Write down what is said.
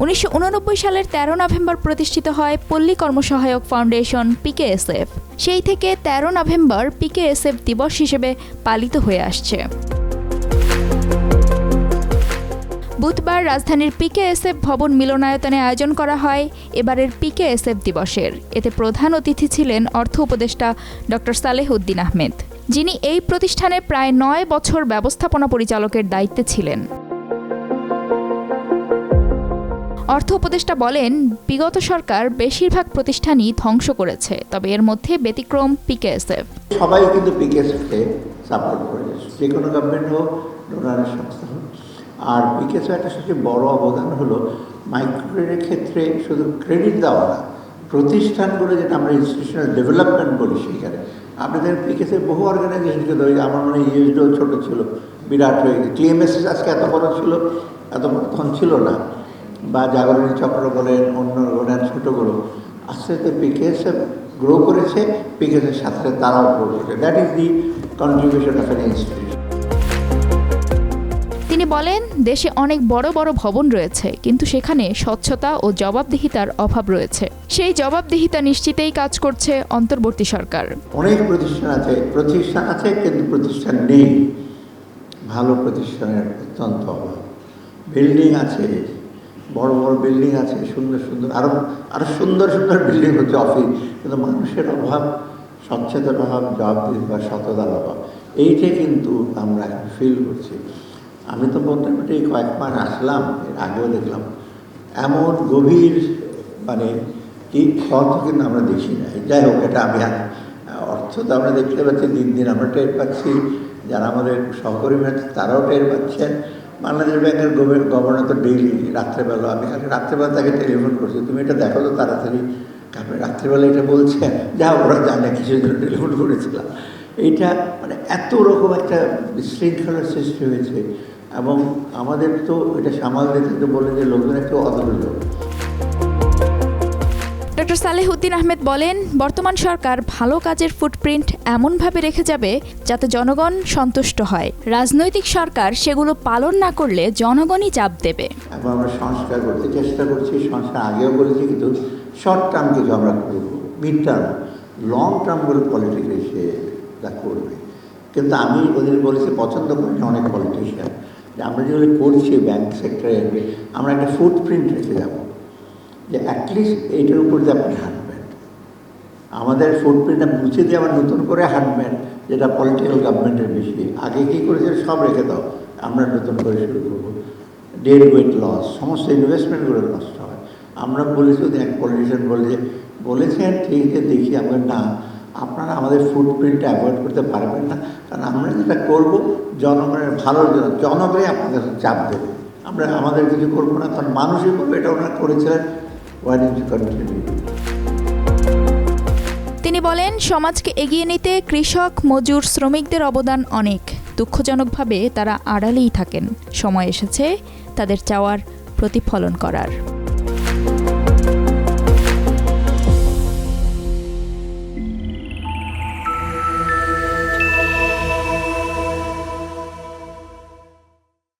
1989 সালের 13 নভেম্বর প্রতিষ্ঠিত হয় পল্লী কর্মসহায়ক ফাউন্ডেশন পিকেএসএফ। সেই থেকে 13 নভেম্বর পিকেএসএফ দিবস হিসেবে পালিত হয়ে আসছে। বুধবার রাজধানীর পিকেএসএফ ভবন মিলনায়তনে আয়োজন করা হয় এবারের পিকেএসএফ দিবসের। এতে প্রধান অতিথি ছিলেন অর্থ উপদেষ্টা ডক্টর সালেহ উদ্দিন আহমেদ, যিনি এই প্রতিষ্ঠানে প্রায় 9 বছর ব্যবস্থাপনা পরিচালকের দায়িত্বে ছিলেন। অর্থ উপদেষ্টা বলেন, বিগত সরকার বেশিরভাগ প্রতিষ্ঠানই ধ্বংস করেছে, তবে এর মধ্যে ব্যতিক্রম পিকেএসএফ। সবাই কিন্তু পিকেএসএফকে সাপোর্ট করেছে, যে কোনো গভর্নমেন্ট হোক, ডোনারের সংস্থা হোক। আর পিকেএসএফ একটা সবচেয়ে বড় অবদান হলো মাইক্রোক্রেডিটের ক্ষেত্রে শুধু ক্রেডিট দেওয়া না, প্রতিষ্ঠানগুলো যেটা আমরা ইনস্টিটিউশনাল ডেভেলপমেন্ট বলি সেখানে আপনাদের পিকেএসএফ বহু অর্গানাইজেশনকে ধরে, আমার মনে হয় ইউএসডিও ছোট ছিল, বিরাট হয়ে গেছে। টিএমএসএস আজকে এত বড় ছিল, এত বড় তখন ছিল না, বা জাগরণী চক্র বলেন, অন্য বলেন, ছোটোগুলো আস্তে আস্তে পিকেএসএফ গ্রো করেছে, পিকেএসএফের সাথে তারাও গ্রো করেছে। That is the contribution of an institution. তিনি বলেন, দেশে অনেক বড় বড় ভবন রয়েছে, কিন্তু সেখানে স্বচ্ছতা ও জবাবদিহিতার অভাব রয়েছে। সেই জবাবদিহিতা নিশ্চিতেই কাজ করছে অন্তর্বর্তী সরকার। অনেক প্রতিষ্ঠান আছে কিন্তু প্রতিষ্ঠান নেই, ভালো প্রতিষ্ঠানের অত্যন্ত অভাব। বিল্ডিং আছে, বড় বড় বিল্ডিং আছে, সুন্দর সুন্দর, আরো সুন্দর সুন্দর বিল্ডিং হচ্ছে অফিস, কিন্তু মানুষের অভাব, স্বচ্ছতার অভাব, জবাবদিহিতা বা সততার অভাব, এইটাই কিন্তু আমরা এখন ফিল করছি। আমি তো মোটামুটি কয়েক মাস আসলাম, এর আগেও দেখলাম এমন গভীর কি ক্ষত কিন্তু আমরা দেখি না। যাই হোক, এটা আমি অর্থ তো আমরা দেখতে পাচ্ছি, দিন দিন আমরা টের পাচ্ছি, যারা আমাদের সহকর্মী আছে তারাও টের পাচ্ছেন। বাংলাদেশ ব্যাংকের গভর্নর তো ডেইলি রাত্রেবেলা, আমি রাত্রেবেলা তাকে টেলিফোন করছি, তুমি এটা দেখো তো তাড়াতাড়ি, আপনি রাত্রেবেলা এটা বলছেন, যা ওরা জানে কিছুর জন্য টেলিফোন করেছিলাম। এইটা এত রকম একটা বিশৃঙ্খলার সৃষ্টি হয়েছে, এবং আমাদের তো এটা সামাল দিতে বলে যে লোকজন একটু অধৈর্য। ডক্টর সালেহ উদ্দিন আহমেদ বলেন, বর্তমান সরকার ভালো কাজের ফুটপ্রিন্ট এমনভাবে রেখে যাবে যাতে জনগণ সন্তুষ্ট হয়। রাজনৈতিক সরকার সেগুলো পালন না করলে জনগণই চাপ দেবে। এখন আমরা সংস্কার করতে চেষ্টা করছি, সংস্কার আগেও করেছি, কিন্তু শর্ট টার্ম কিছু আমরা করব, মিড টার্ম, লং টার্মগুলো পলিটিক্যাল এসে তা করবে। কিন্তু আমি ওদের বলেছি, পছন্দ করি না অনেক পলিটিশিয়ান, যে আমরা যেগুলো করছি ব্যাংক সেক্টরে, আমরা একটা ফুটপ্রিন্ট রেখে যাব, যে অ্যাটলিস্ট এইটার উপর দিয়ে আপনি হাঁটবেন, আমাদের ফুটপ্রিন্টটা মুছে দিয়ে আবার নতুন করে হাঁটবেন, যেটা পলিটিক্যাল গভর্নমেন্টের বেশি। আগে কী করেছে সব রেখে দাও, আমরা নতুন করে শুরু করবো। ডেড ওয়েট লস, সমস্ত ইনভেস্টমেন্টগুলো নষ্ট হয়। আমরা বলেছি, এক পলিটিশিয়ান বলেছেন ঠিক আছে, দেখি আমরা না, আপনারা আমাদের ফুটপ্রিন্টটা অ্যাভয়েড করতে পারবেন না, কারণ আমরা যেটা করব জনগণের ভালোর জন্য, জনগণই আপনাদের চাপ দেবে, আমরা আমাদের কিছু করবো না, কারণ মানুষই বলবে এটা ওনারা করেছিলেন। তিনি বলেন, সমাজকে এগিয়ে নিতে কৃষক, মজুর, শ্রমিকদের অবদান অনেক। দুঃখজনকভাবে তারা আড়ালেই থাকেন। সময় এসেছে তাদের চাওয়ার প্রতিফলন করার।